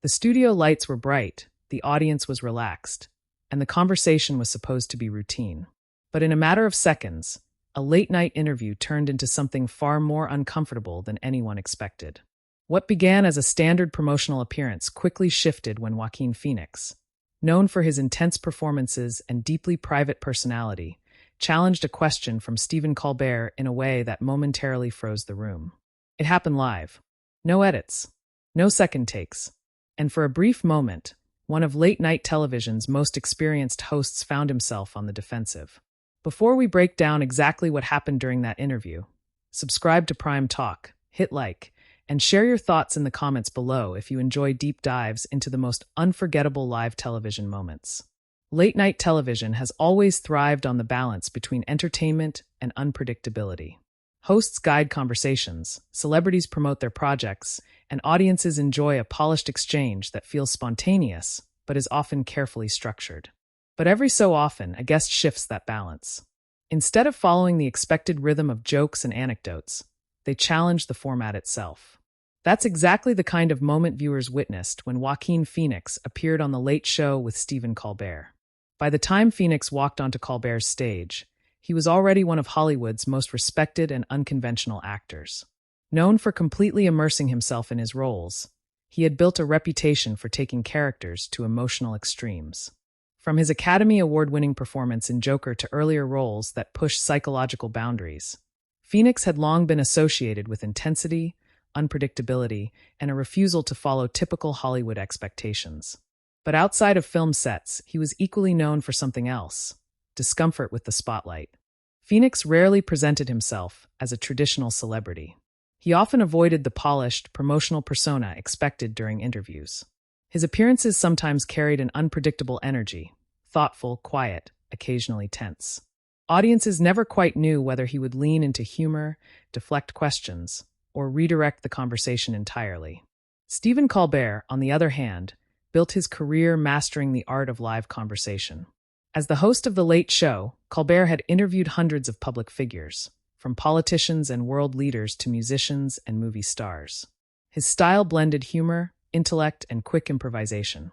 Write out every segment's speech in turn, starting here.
The studio lights were bright, the audience was relaxed, and the conversation was supposed to be routine. But in a matter of seconds, a late-night interview turned into something far more uncomfortable than anyone expected. What began as a standard promotional appearance quickly shifted when Joaquin Phoenix, known for his intense performances and deeply private personality, challenged a question from Stephen Colbert in a way that momentarily froze the room. It happened live. No edits. No second takes. And for a brief moment, one of late-night television's most experienced hosts found himself on the defensive. Before we break down exactly what happened during that interview, subscribe to Prime Talk, hit like, and share your thoughts in the comments below if you enjoy deep dives into the most unforgettable live television moments. Late-night television has always thrived on the balance between entertainment and unpredictability. Hosts guide conversations, celebrities promote their projects, and audiences enjoy a polished exchange that feels spontaneous but is often carefully structured. But every so often, a guest shifts that balance. Instead of following the expected rhythm of jokes and anecdotes, they challenge the format itself. That's exactly the kind of moment viewers witnessed when Joaquin Phoenix appeared on The Late Show with Stephen Colbert. By the time Phoenix walked onto Colbert's stage, he was already one of Hollywood's most respected and unconventional actors. Known for completely immersing himself in his roles, he had built a reputation for taking characters to emotional extremes. From his Academy Award-winning performance in Joker to earlier roles that pushed psychological boundaries, Phoenix had long been associated with intensity, unpredictability, and a refusal to follow typical Hollywood expectations. But outside of film sets, he was equally known for something else: discomfort with the spotlight. Phoenix rarely presented himself as a traditional celebrity. He often avoided the polished, promotional persona expected during interviews. His appearances sometimes carried an unpredictable energy, thoughtful, quiet, occasionally tense. Audiences never quite knew whether he would lean into humor, deflect questions, or redirect the conversation entirely. Stephen Colbert, on the other hand, built his career mastering the art of live conversation. As the host of The Late Show, Colbert had interviewed hundreds of public figures, from politicians and world leaders to musicians and movie stars. His style blended humor, intellect, and quick improvisation.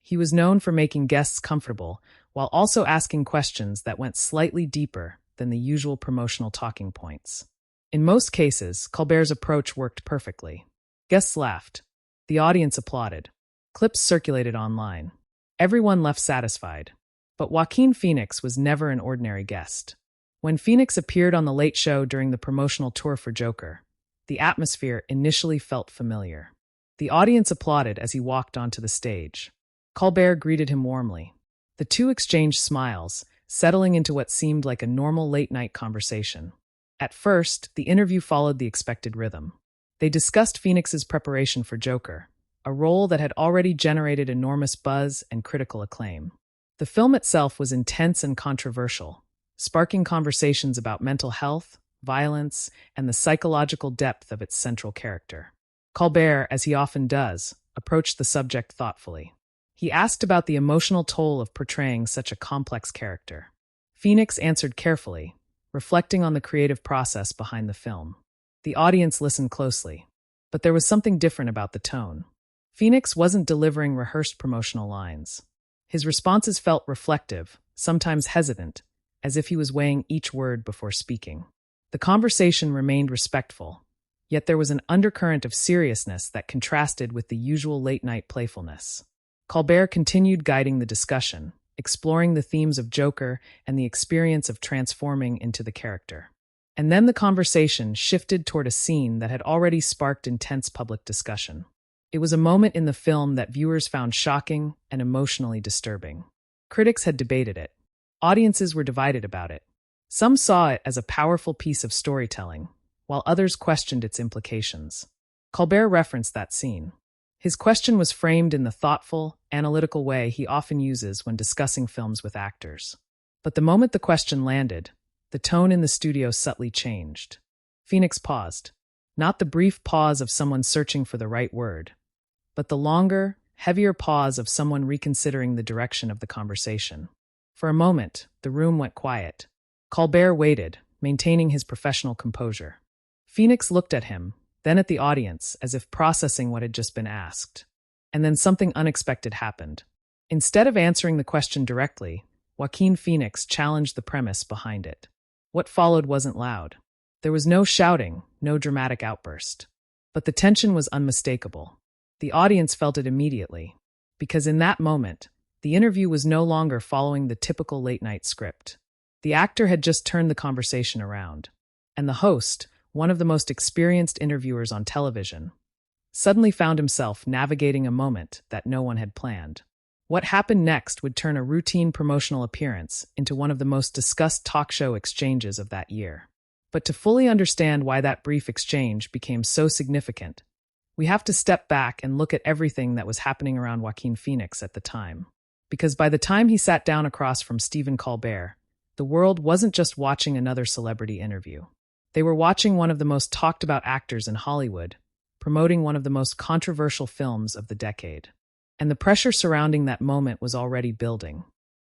He was known for making guests comfortable while also asking questions that went slightly deeper than the usual promotional talking points. In most cases, Colbert's approach worked perfectly. Guests laughed. The audience applauded. Clips circulated online. Everyone left satisfied. But Joaquin Phoenix was never an ordinary guest. When Phoenix appeared on The Late Show during the promotional tour for Joker, the atmosphere initially felt familiar. The audience applauded as he walked onto the stage. Colbert greeted him warmly. The two exchanged smiles, settling into what seemed like a normal late-night conversation. At first, the interview followed the expected rhythm. They discussed Phoenix's preparation for Joker, a role that had already generated enormous buzz and critical acclaim. The film itself was intense and controversial, sparking conversations about mental health, violence, and the psychological depth of its central character. Colbert, as he often does, approached the subject thoughtfully. He asked about the emotional toll of portraying such a complex character. Phoenix answered carefully, reflecting on the creative process behind the film. The audience listened closely, but there was something different about the tone. Phoenix wasn't delivering rehearsed promotional lines. His responses felt reflective, sometimes hesitant, as if he was weighing each word before speaking. The conversation remained respectful, yet there was an undercurrent of seriousness that contrasted with the usual late-night playfulness. Colbert continued guiding the discussion, exploring the themes of Joker and the experience of transforming into the character. And then the conversation shifted toward a scene that had already sparked intense public discussion. It was a moment in the film that viewers found shocking and emotionally disturbing. Critics had debated it. Audiences were divided about it. Some saw it as a powerful piece of storytelling, while others questioned its implications. Colbert referenced that scene. His question was framed in the thoughtful, analytical way he often uses when discussing films with actors. But the moment the question landed, the tone in the studio subtly changed. Phoenix paused. Not the brief pause of someone searching for the right word, but the longer, heavier pause of someone reconsidering the direction of the conversation. For a moment, the room went quiet. Colbert waited, maintaining his professional composure. Phoenix looked at him, then at the audience, as if processing what had just been asked. And then something unexpected happened. Instead of answering the question directly, Joaquin Phoenix challenged the premise behind it. What followed wasn't loud. There was no shouting, no dramatic outburst. But the tension was unmistakable. The audience felt it immediately, because in that moment, the interview was no longer following the typical late-night script. The actor had just turned the conversation around, and the host, one of the most experienced interviewers on television, suddenly found himself navigating a moment that no one had planned. What happened next would turn a routine promotional appearance into one of the most discussed talk show exchanges of that year. But to fully understand why that brief exchange became so significant, we have to step back and look at everything that was happening around Joaquin Phoenix at the time. Because by the time he sat down across from Stephen Colbert, the world wasn't just watching another celebrity interview. They were watching one of the most talked about actors in Hollywood, promoting one of the most controversial films of the decade. And the pressure surrounding that moment was already building.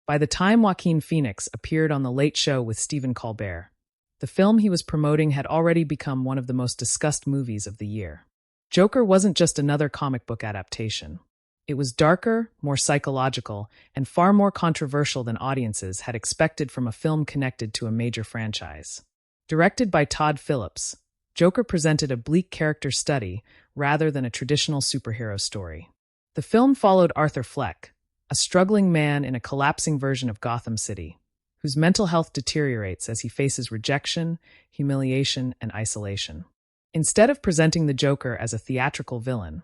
By the time Joaquin Phoenix appeared on The Late Show with Stephen Colbert, the film he was promoting had already become one of the most discussed movies of the year. Joker wasn't just another comic book adaptation. It was darker, more psychological, and far more controversial than audiences had expected from a film connected to a major franchise. Directed by Todd Phillips, Joker presented a bleak character study rather than a traditional superhero story. The film followed Arthur Fleck, a struggling man in a collapsing version of Gotham City, whose mental health deteriorates as he faces rejection, humiliation, and isolation. Instead of presenting the Joker as a theatrical villain,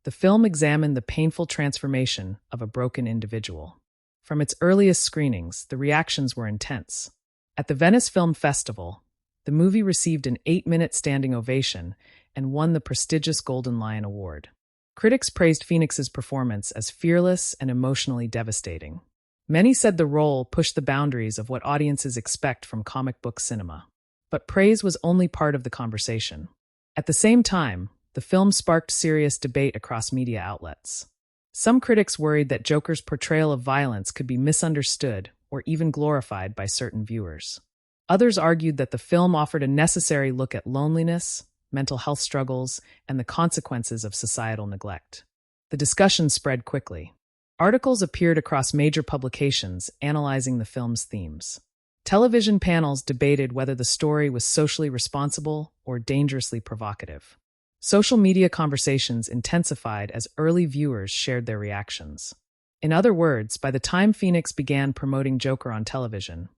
the film examined the painful transformation of a broken individual. From its earliest screenings, the reactions were intense. At the Venice Film Festival, the movie received an 8-minute standing ovation and won the prestigious Golden Lion Award. Critics praised Phoenix's performance as fearless and emotionally devastating. Many said the role pushed the boundaries of what audiences expect from comic book cinema. But praise was only part of the conversation. At the same time, the film sparked serious debate across media outlets. Some critics worried that Joker's portrayal of violence could be misunderstood or even glorified by certain viewers. Others argued that the film offered a necessary look at loneliness, mental health struggles, and the consequences of societal neglect. The discussion spread quickly. Articles appeared across major publications analyzing the film's themes. Television panels debated whether the story was socially responsible or dangerously provocative. Social media conversations intensified as early viewers shared their reactions. In other words, by the time Phoenix began promoting Joker on television,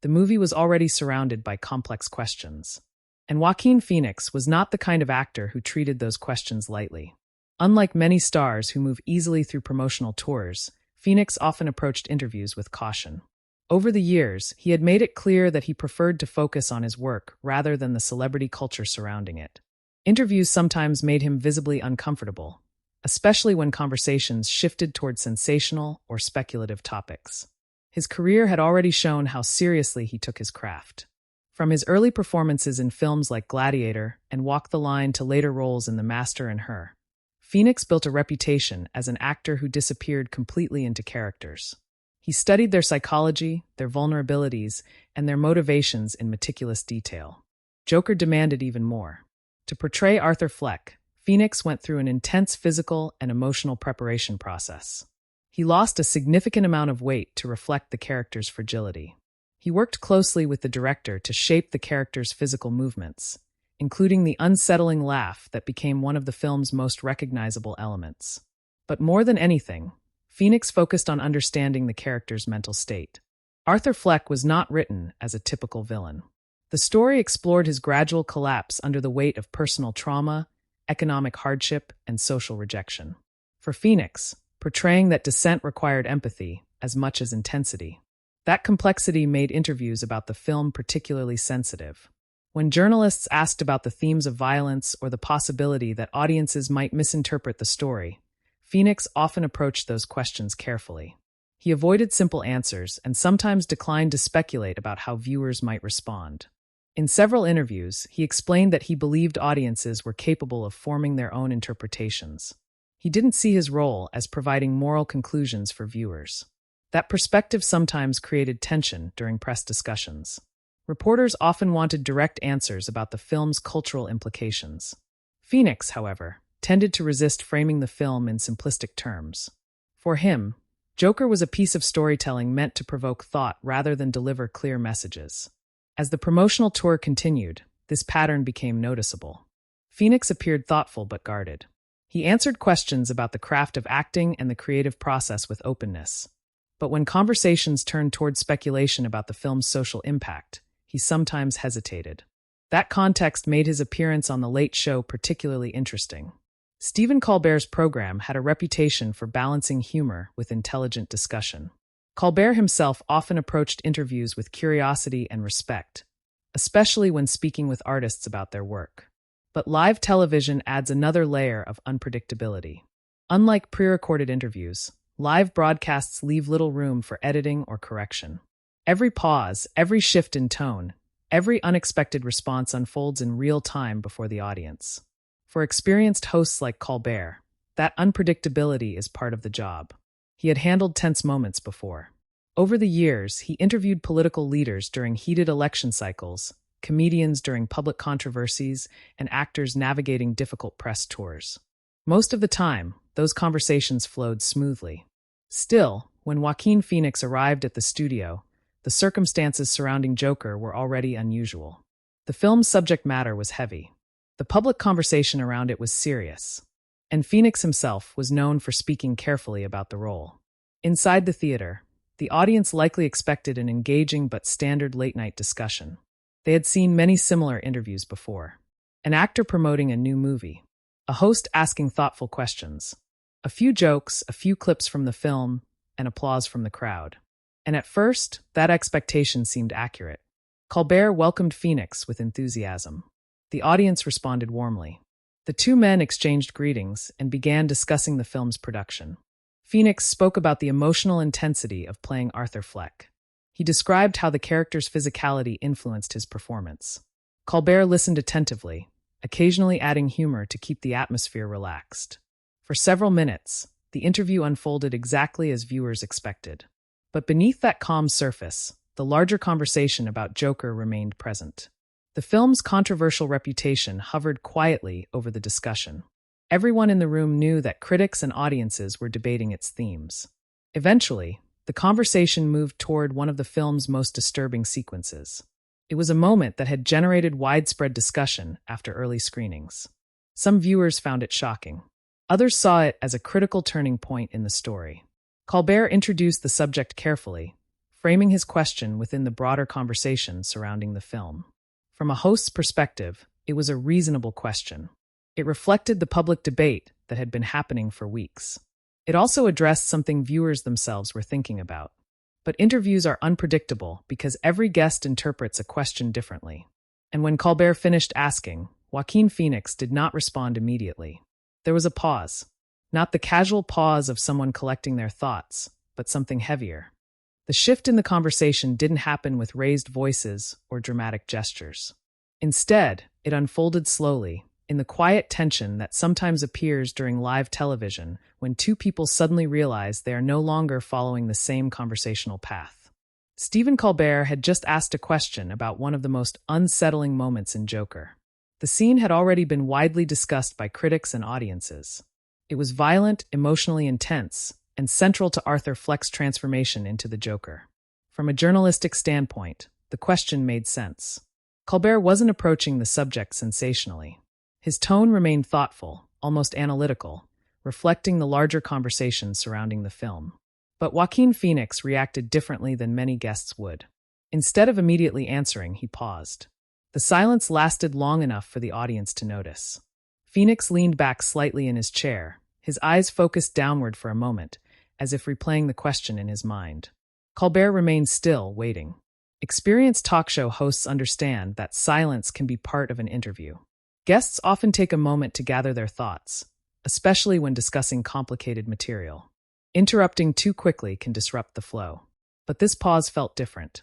the movie was already surrounded by complex questions. And Joaquin Phoenix was not the kind of actor who treated those questions lightly. Unlike many stars who move easily through promotional tours, Phoenix often approached interviews with caution. Over the years, he had made it clear that he preferred to focus on his work rather than the celebrity culture surrounding it. Interviews sometimes made him visibly uncomfortable, especially when conversations shifted toward sensational or speculative topics. His career had already shown how seriously he took his craft. From his early performances in films like Gladiator and Walk the Line to later roles in The Master and Her, Phoenix built a reputation as an actor who disappeared completely into characters. He studied their psychology, their vulnerabilities, and their motivations in meticulous detail. Joker demanded even more. To portray Arthur Fleck, Phoenix went through an intense physical and emotional preparation process. He lost a significant amount of weight to reflect the character's fragility. He worked closely with the director to shape the character's physical movements, including the unsettling laugh that became one of the film's most recognizable elements. But more than anything, Phoenix focused on understanding the character's mental state. Arthur Fleck was not written as a typical villain. The story explored his gradual collapse under the weight of personal trauma, economic hardship, and social rejection. For Phoenix, portraying that descent required empathy as much as intensity. That complexity made interviews about the film particularly sensitive. When journalists asked about the themes of violence or the possibility that audiences might misinterpret the story, Phoenix often approached those questions carefully. He avoided simple answers and sometimes declined to speculate about how viewers might respond. In several interviews, he explained that he believed audiences were capable of forming their own interpretations. He didn't see his role as providing moral conclusions for viewers. That perspective sometimes created tension during press discussions. Reporters often wanted direct answers about the film's cultural implications. Phoenix, however, tended to resist framing the film in simplistic terms. For him, Joker was a piece of storytelling meant to provoke thought rather than deliver clear messages. As the promotional tour continued, this pattern became noticeable. Phoenix appeared thoughtful but guarded. He answered questions about the craft of acting and the creative process with openness. But when conversations turned toward speculation about the film's social impact, he sometimes hesitated. That context made his appearance on The Late Show particularly interesting. Stephen Colbert's program had a reputation for balancing humor with intelligent discussion. Colbert himself often approached interviews with curiosity and respect, especially when speaking with artists about their work. But live television adds another layer of unpredictability. Unlike pre-recorded interviews, live broadcasts leave little room for editing or correction. Every pause, every shift in tone, every unexpected response unfolds in real time before the audience. For experienced hosts like Colbert, that unpredictability is part of the job. He had handled tense moments before. Over the years, he interviewed political leaders during heated election cycles, comedians during public controversies, and actors navigating difficult press tours. Most of the time, those conversations flowed smoothly. Still, when Joaquin Phoenix arrived at the studio, the circumstances surrounding Joker were already unusual. The film's subject matter was heavy. The public conversation around it was serious, and Phoenix himself was known for speaking carefully about the role. Inside the theater, the audience likely expected an engaging but standard late-night discussion. They had seen many similar interviews before. An actor promoting a new movie, a host asking thoughtful questions, a few jokes, a few clips from the film, and applause from the crowd. And at first, that expectation seemed accurate. Colbert welcomed Phoenix with enthusiasm. The audience responded warmly. The two men exchanged greetings and began discussing the film's production. Phoenix spoke about the emotional intensity of playing Arthur Fleck. He described how the character's physicality influenced his performance. Colbert listened attentively, occasionally adding humor to keep the atmosphere relaxed. For several minutes, the interview unfolded exactly as viewers expected. But beneath that calm surface, the larger conversation about Joker remained present. The film's controversial reputation hovered quietly over the discussion. Everyone in the room knew that critics and audiences were debating its themes. Eventually, the conversation moved toward one of the film's most disturbing sequences. It was a moment that had generated widespread discussion after early screenings. Some viewers found it shocking. Others saw it as a critical turning point in the story. Colbert introduced the subject carefully, framing his question within the broader conversation surrounding the film. From a host's perspective, it was a reasonable question. It reflected the public debate that had been happening for weeks. It also addressed something viewers themselves were thinking about. But interviews are unpredictable because every guest interprets a question differently. And when Colbert finished asking, Joaquin Phoenix did not respond immediately. There was a pause. Not the casual pause of someone collecting their thoughts, but something heavier. The shift in the conversation didn't happen with raised voices or dramatic gestures. Instead, it unfolded slowly, in the quiet tension that sometimes appears during live television when two people suddenly realize they are no longer following the same conversational path. Stephen Colbert had just asked a question about one of the most unsettling moments in Joker. The scene had already been widely discussed by critics and audiences. It was violent, emotionally intense, and central to Arthur Fleck's transformation into the Joker. From a journalistic standpoint, the question made sense. Colbert wasn't approaching the subject sensationally. His tone remained thoughtful, almost analytical, reflecting the larger conversation surrounding the film. But Joaquin Phoenix reacted differently than many guests would. Instead of immediately answering, he paused. The silence lasted long enough for the audience to notice. Phoenix leaned back slightly in his chair, his eyes focused downward for a moment, as if replaying the question in his mind. Colbert remained still, waiting. Experienced talk show hosts understand that silence can be part of an interview. Guests often take a moment to gather their thoughts, especially when discussing complicated material. Interrupting too quickly can disrupt the flow. But this pause felt different.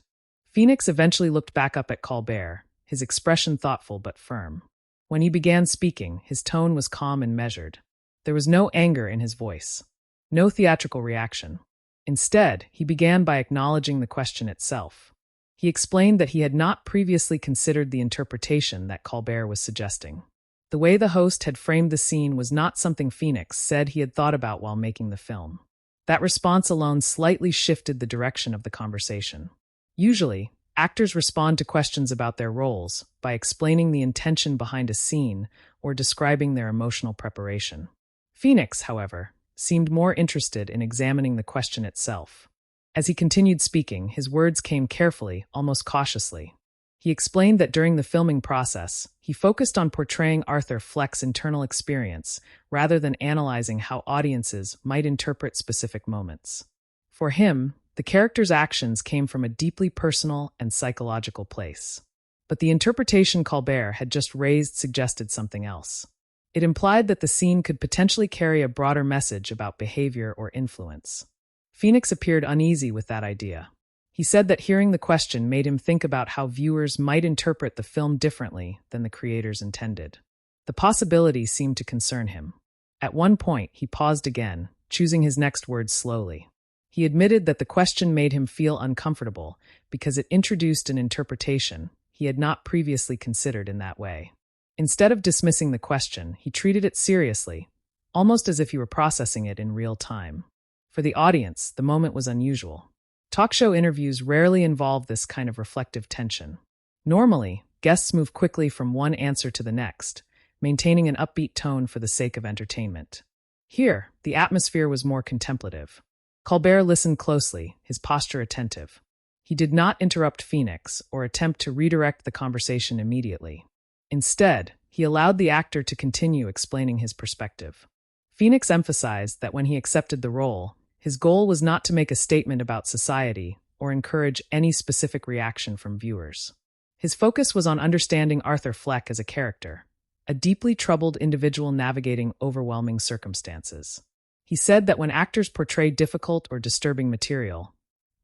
Phoenix eventually looked back up at Colbert, his expression thoughtful but firm. When he began speaking, his tone was calm and measured. There was no anger in his voice, no theatrical reaction. Instead, he began by acknowledging the question itself. He explained that he had not previously considered the interpretation that Colbert was suggesting. The way the host had framed the scene was not something Phoenix said he had thought about while making the film. That response alone slightly shifted the direction of the conversation. Usually, actors respond to questions about their roles by explaining the intention behind a scene or describing their emotional preparation. Phoenix, however, seemed more interested in examining the question itself. As he continued speaking, his words came carefully, almost cautiously. He explained that during the filming process, he focused on portraying Arthur Fleck's internal experience rather than analyzing how audiences might interpret specific moments. For him, the character's actions came from a deeply personal and psychological place. But the interpretation Colbert had just raised suggested something else. It implied that the scene could potentially carry a broader message about behavior or influence. Phoenix appeared uneasy with that idea. He said that hearing the question made him think about how viewers might interpret the film differently than the creators intended. The possibility seemed to concern him. At one point, he paused again, choosing his next words slowly. He admitted that the question made him feel uncomfortable because it introduced an interpretation he had not previously considered in that way. Instead of dismissing the question, he treated it seriously, almost as if he were processing it in real time. For the audience, the moment was unusual. Talk show interviews rarely involve this kind of reflective tension. Normally, guests move quickly from one answer to the next, maintaining an upbeat tone for the sake of entertainment. Here, the atmosphere was more contemplative. Colbert listened closely, his posture attentive. He did not interrupt Phoenix or attempt to redirect the conversation immediately. Instead, he allowed the actor to continue explaining his perspective. Phoenix emphasized that when he accepted the role, his goal was not to make a statement about society or encourage any specific reaction from viewers. His focus was on understanding Arthur Fleck as a character, a deeply troubled individual navigating overwhelming circumstances. He said that when actors portray difficult or disturbing material,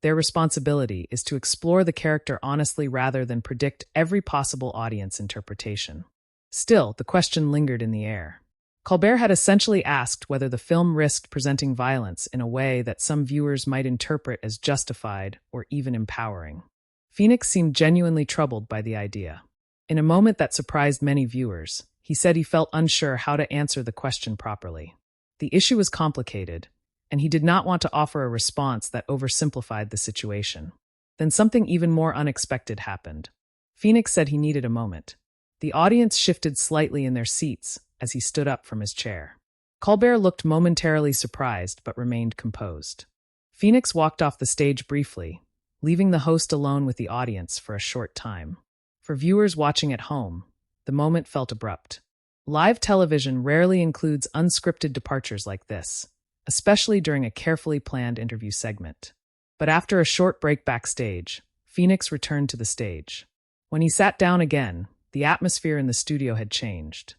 their responsibility is to explore the character honestly rather than predict every possible audience interpretation. Still, the question lingered in the air. Colbert had essentially asked whether the film risked presenting violence in a way that some viewers might interpret as justified or even empowering. Phoenix seemed genuinely troubled by the idea. In a moment that surprised many viewers, he said he felt unsure how to answer the question properly. The issue was complicated, and he did not want to offer a response that oversimplified the situation. Then something even more unexpected happened. Phoenix said he needed a moment. The audience shifted slightly in their seats as he stood up from his chair. Colbert looked momentarily surprised but remained composed. Phoenix walked off the stage briefly, leaving the host alone with the audience for a short time. For viewers watching at home, the moment felt abrupt. Live television rarely includes unscripted departures like this, especially during a carefully planned interview segment. But after a short break backstage, Phoenix returned to the stage. When he sat down again, the atmosphere in the studio had changed.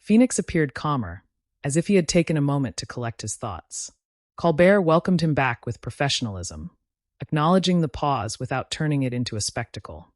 Phoenix appeared calmer, as if he had taken a moment to collect his thoughts. Colbert welcomed him back with professionalism, acknowledging the pause without turning it into a spectacle.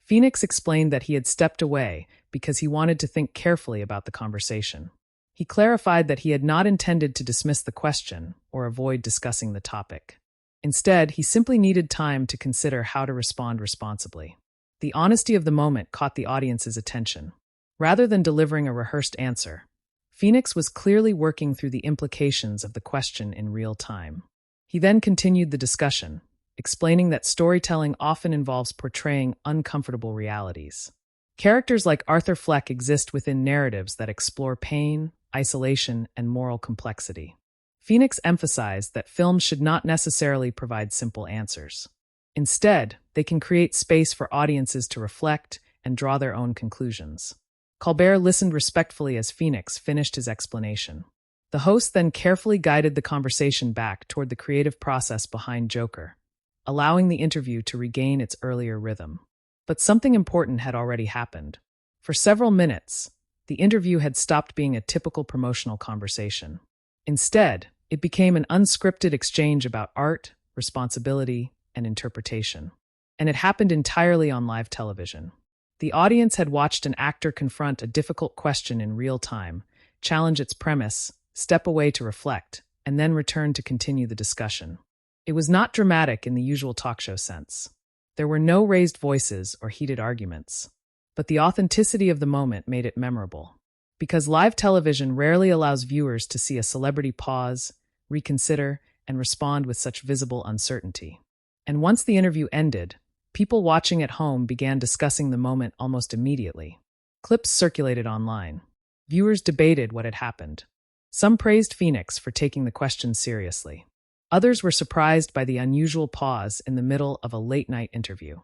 Phoenix explained that he had stepped away because he wanted to think carefully about the conversation. He clarified that he had not intended to dismiss the question or avoid discussing the topic. Instead, he simply needed time to consider how to respond responsibly. The honesty of the moment caught the audience's attention. Rather than delivering a rehearsed answer, Phoenix was clearly working through the implications of the question in real time. He then continued the discussion, explaining that storytelling often involves portraying uncomfortable realities. Characters like Arthur Fleck exist within narratives that explore pain, isolation, and moral complexity. Phoenix emphasized that films should not necessarily provide simple answers. Instead, they can create space for audiences to reflect and draw their own conclusions. Colbert listened respectfully as Phoenix finished his explanation. The host then carefully guided the conversation back toward the creative process behind Joker, allowing the interview to regain its earlier rhythm. But something important had already happened. For several minutes, the interview had stopped being a typical promotional conversation. Instead, it became an unscripted exchange about art, responsibility, and interpretation. And it happened entirely on live television. The audience had watched an actor confront a difficult question in real time, challenge its premise, step away to reflect, and then return to continue the discussion. It was not dramatic in the usual talk show sense. There were no raised voices or heated arguments. But the authenticity of the moment made it memorable. because live television rarely allows viewers to see a celebrity pause, reconsider, and respond with such visible uncertainty. And once the interview ended, people watching at home began discussing the moment almost immediately. Clips circulated online. Viewers debated what had happened. Some praised Phoenix for taking the question seriously. Others were surprised by the unusual pause in the middle of a late-night interview.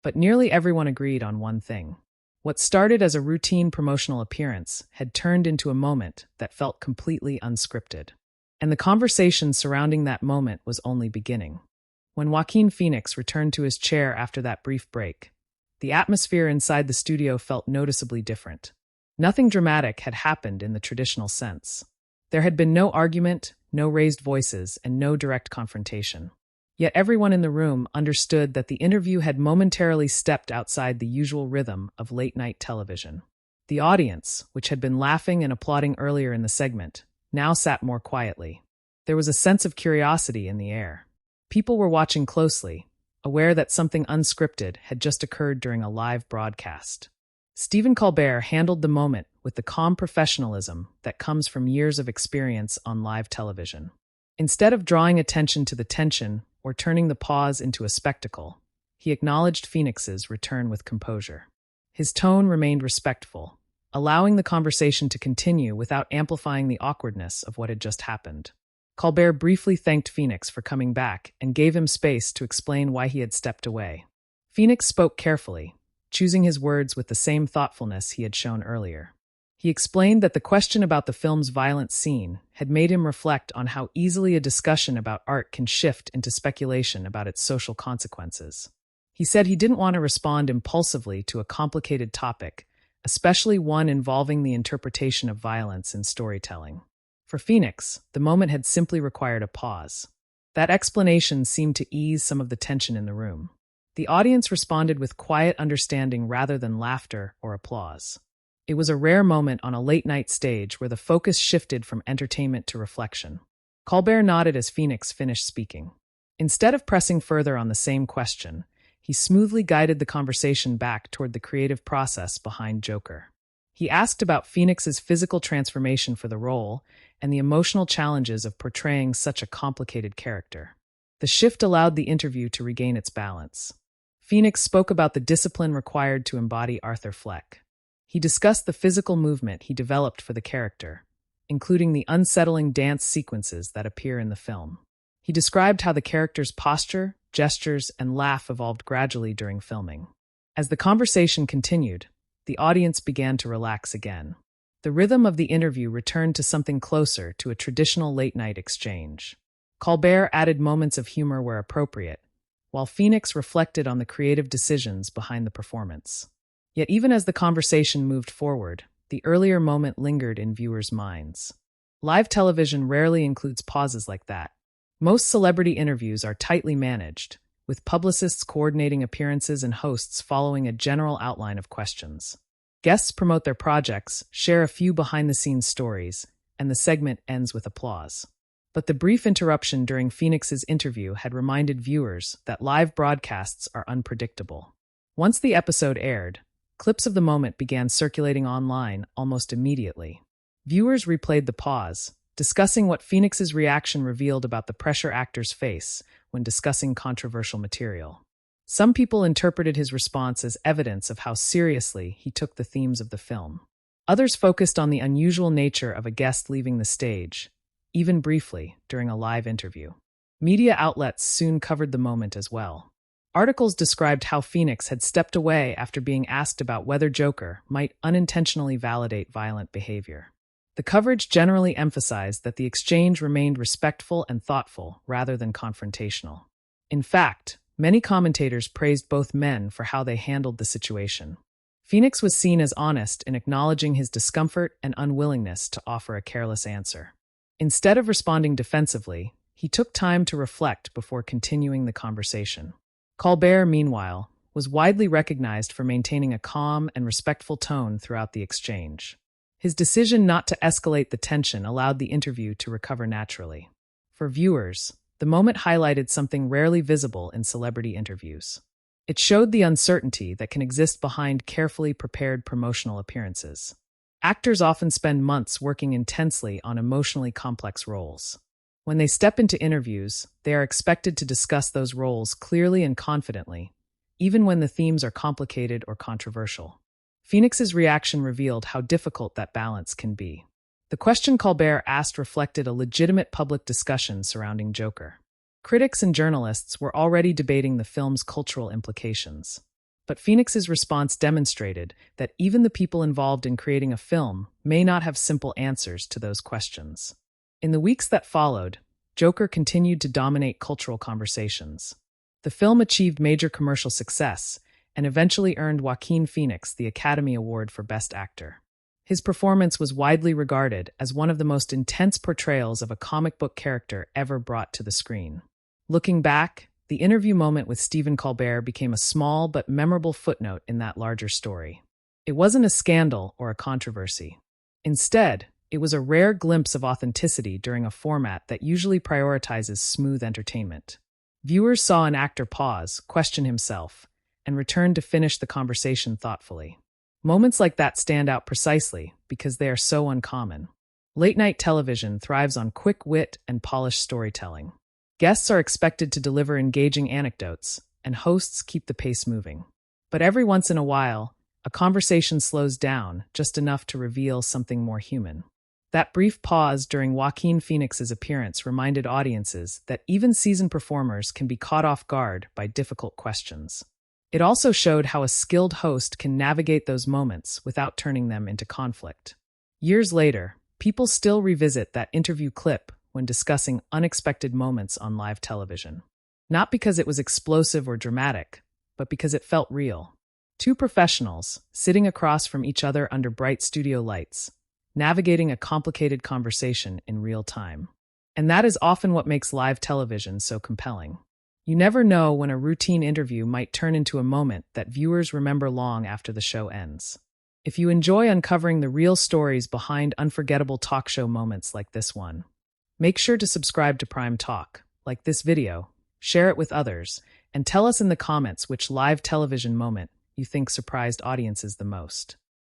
But nearly everyone agreed on one thing. What started as a routine promotional appearance had turned into a moment that felt completely unscripted. And the conversation surrounding that moment was only beginning. When Joaquin Phoenix returned to his chair after that brief break, the atmosphere inside the studio felt noticeably different. Nothing dramatic had happened in the traditional sense. There had been no argument, no raised voices, and no direct confrontation. Yet everyone in the room understood that the interview had momentarily stepped outside the usual rhythm of late-night television. The audience, which had been laughing and applauding earlier in the segment, now sat more quietly. There was a sense of curiosity in the air. People were watching closely, aware that something unscripted had just occurred during a live broadcast. Stephen Colbert handled the moment with the calm professionalism that comes from years of experience on live television. Instead of drawing attention to the tension or turning the pause into a spectacle, he acknowledged Phoenix's return with composure. His tone remained respectful, allowing the conversation to continue without amplifying the awkwardness of what had just happened. Colbert briefly thanked Phoenix for coming back and gave him space to explain why he had stepped away. Phoenix spoke carefully, choosing his words with the same thoughtfulness he had shown earlier. He explained that the question about the film's violent scene had made him reflect on how easily a discussion about art can shift into speculation about its social consequences. He said he didn't want to respond impulsively to a complicated topic, especially one involving the interpretation of violence in storytelling. For Phoenix, the moment had simply required a pause. That explanation seemed to ease some of the tension in the room. The audience responded with quiet understanding rather than laughter or applause. It was a rare moment on a late-night stage where the focus shifted from entertainment to reflection. Colbert nodded as Phoenix finished speaking. Instead of pressing further on the same question, he smoothly guided the conversation back toward the creative process behind Joker. He asked about Phoenix's physical transformation for the role and the emotional challenges of portraying such a complicated character. The shift allowed the interview to regain its balance. Phoenix spoke about the discipline required to embody Arthur Fleck. He discussed the physical movement he developed for the character, including the unsettling dance sequences that appear in the film. He described how the character's posture, gestures, and laugh evolved gradually during filming. As the conversation continued, the audience began to relax again. The rhythm of the interview returned to something closer to a traditional late-night exchange. Colbert added moments of humor where appropriate, while Phoenix reflected on the creative decisions behind the performance. Yet even as the conversation moved forward, the earlier moment lingered in viewers' minds. Live television rarely includes pauses like that. Most celebrity interviews are tightly managed, with publicists coordinating appearances and hosts following a general outline of questions. Guests promote their projects, share a few behind-the-scenes stories, and the segment ends with applause. But the brief interruption during Phoenix's interview had reminded viewers that live broadcasts are unpredictable. Once the episode aired, clips of the moment began circulating online almost immediately. Viewers replayed the pause, discussing what Phoenix's reaction revealed about the pressure actors face when discussing controversial material. Some people interpreted his response as evidence of how seriously he took the themes of the film. Others focused on the unusual nature of a guest leaving the stage, even briefly, during a live interview. Media outlets soon covered the moment as well. Articles described how Phoenix had stepped away after being asked about whether Joker might unintentionally validate violent behavior. The coverage generally emphasized that the exchange remained respectful and thoughtful rather than confrontational. In fact, many commentators praised both men for how they handled the situation. Phoenix was seen as honest in acknowledging his discomfort and unwillingness to offer a careless answer. Instead of responding defensively, he took time to reflect before continuing the conversation. Colbert, meanwhile, was widely recognized for maintaining a calm and respectful tone throughout the exchange. His decision not to escalate the tension allowed the interview to recover naturally. For viewers, the moment highlighted something rarely visible in celebrity interviews. It showed the uncertainty that can exist behind carefully prepared promotional appearances. Actors often spend months working intensely on emotionally complex roles. When they step into interviews, they are expected to discuss those roles clearly and confidently, even when the themes are complicated or controversial. Phoenix's reaction revealed how difficult that balance can be. The question Colbert asked reflected a legitimate public discussion surrounding Joker. Critics and journalists were already debating the film's cultural implications. But Phoenix's response demonstrated that even the people involved in creating a film may not have simple answers to those questions. In the weeks that followed, Joker continued to dominate cultural conversations. The film achieved major commercial success and eventually earned Joaquin Phoenix the Academy Award for Best Actor. His performance was widely regarded as one of the most intense portrayals of a comic book character ever brought to the screen. Looking back, the interview moment with Stephen Colbert became a small but memorable footnote in that larger story. It wasn't a scandal or a controversy. Instead, it was a rare glimpse of authenticity during a format that usually prioritizes smooth entertainment. Viewers saw an actor pause, question himself, and return to finish the conversation thoughtfully. Moments like that stand out precisely because they are so uncommon. Late-night television thrives on quick wit and polished storytelling. Guests are expected to deliver engaging anecdotes, and hosts keep the pace moving. But every once in a while, a conversation slows down just enough to reveal something more human. That brief pause during Joaquin Phoenix's appearance reminded audiences that even seasoned performers can be caught off guard by difficult questions. It also showed how a skilled host can navigate those moments without turning them into conflict. Years later, people still revisit that interview clip when discussing unexpected moments on live television. Not because it was explosive or dramatic, but because it felt real. Two professionals, sitting across from each other under bright studio lights, navigating a complicated conversation in real time. And that is often what makes live television so compelling. You never know when a routine interview might turn into a moment that viewers remember long after the show ends. If you enjoy uncovering the real stories behind unforgettable talk show moments like this one, make sure to subscribe to Prime Talk, like this video, share it with others, and tell us in the comments which live television moment you think surprised audiences the most.